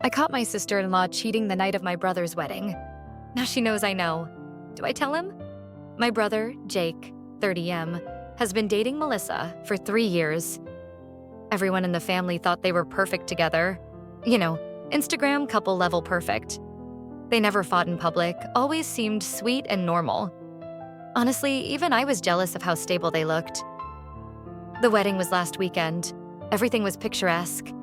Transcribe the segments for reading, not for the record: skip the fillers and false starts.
I caught my sister-in-law cheating the night of my brother's wedding. Now she knows I know. Do I tell him? My brother, Jake, 30M, has been dating Melissa for 3 years. Everyone in the family thought they were perfect together. You know, Instagram couple level perfect. They never fought in public, always seemed sweet and normal. Honestly, even I was jealous of how stable they looked. The wedding was last weekend. Everything was picturesque.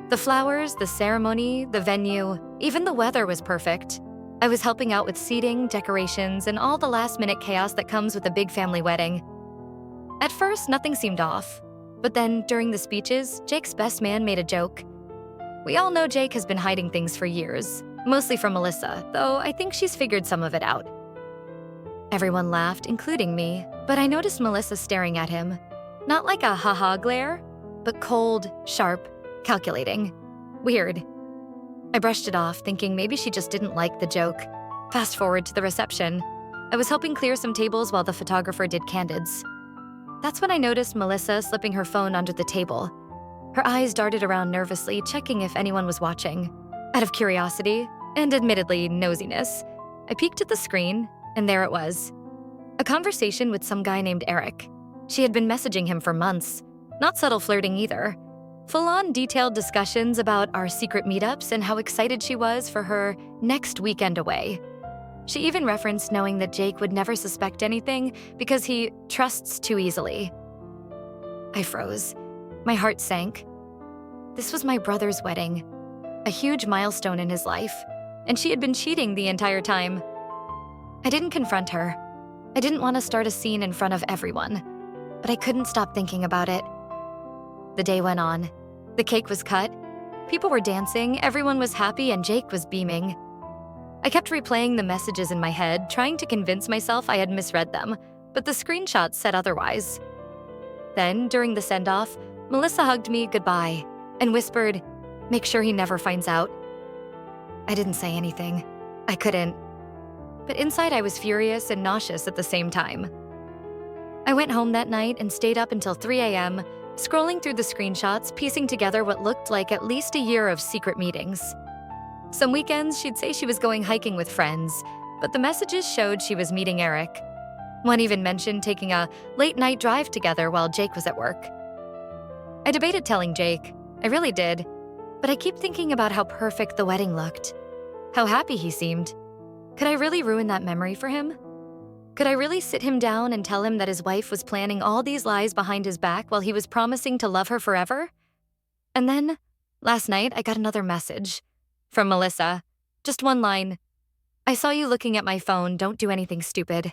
The flowers, the ceremony, the venue, even the weather was perfect. I was helping out with seating, decorations, and all the last-minute chaos that comes with a big family wedding. At first, nothing seemed off. But then, during the speeches, Jake's best man made a joke. We all know Jake has been hiding things for years, mostly from Melissa, though I think she's figured some of it out. Everyone laughed, including me, but I noticed Melissa staring at him. Not like a haha glare, but cold, sharp, calculating. Weird. I brushed it off, thinking maybe she just didn't like the joke. Fast forward to the reception. I was helping clear some tables while the photographer did candids. That's when I noticed Melissa slipping her phone under the table. Her eyes darted around nervously, checking if anyone was watching. Out of curiosity, and admittedly nosiness, I peeked at the screen, and there it was. A conversation with some guy named Eric. She had been messaging him for months. Not subtle flirting either. Full-on detailed discussions about our secret meetups and how excited she was for her next weekend away. She even referenced knowing that Jake would never suspect anything because he trusts too easily. I froze. My heart sank. This was my brother's wedding, a huge milestone in his life, and she had been cheating the entire time. I didn't confront her. I didn't want to start a scene in front of everyone, but I couldn't stop thinking about it. The day went on. The cake was cut. People were dancing, everyone was happy, and Jake was beaming. I kept replaying the messages in my head, trying to convince myself I had misread them, but the screenshots said otherwise. Then, during the send-off, Melissa hugged me goodbye and whispered, "Make sure he never finds out." I didn't say anything. I couldn't. But inside I was furious and nauseous at the same time. I went home that night and stayed up until 3 a.m., scrolling through the screenshots, piecing together what looked like at least a year of secret meetings. Some weekends, she'd say she was going hiking with friends, but the messages showed she was meeting Eric. One even mentioned taking a late-night drive together while Jake was at work. I debated telling Jake. I really did. But I keep thinking about how perfect the wedding looked. How happy he seemed. Could I really ruin that memory for him? Could I really sit him down and tell him that his wife was planning all these lies behind his back while he was promising to love her forever? And then, last night, I got another message. From Melissa. Just one line. "I saw you looking at my phone, don't do anything stupid."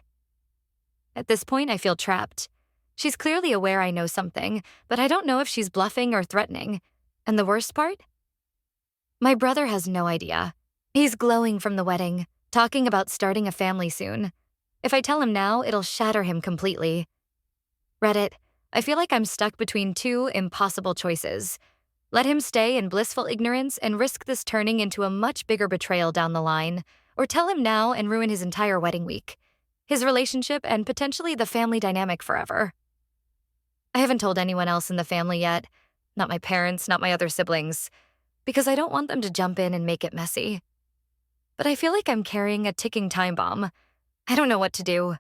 At this point, I feel trapped. She's clearly aware I know something, but I don't know if she's bluffing or threatening. And the worst part? My brother has no idea. He's glowing from the wedding, talking about starting a family soon. If I tell him now, it'll shatter him completely. Reddit, I feel like I'm stuck between two impossible choices. Let him stay in blissful ignorance and risk this turning into a much bigger betrayal down the line, or tell him now and ruin his entire wedding week, his relationship, and potentially the family dynamic forever. I haven't told anyone else in the family yet, not my parents, not my other siblings, because I don't want them to jump in and make it messy. But I feel like I'm carrying a ticking time bomb. I don't know what to do.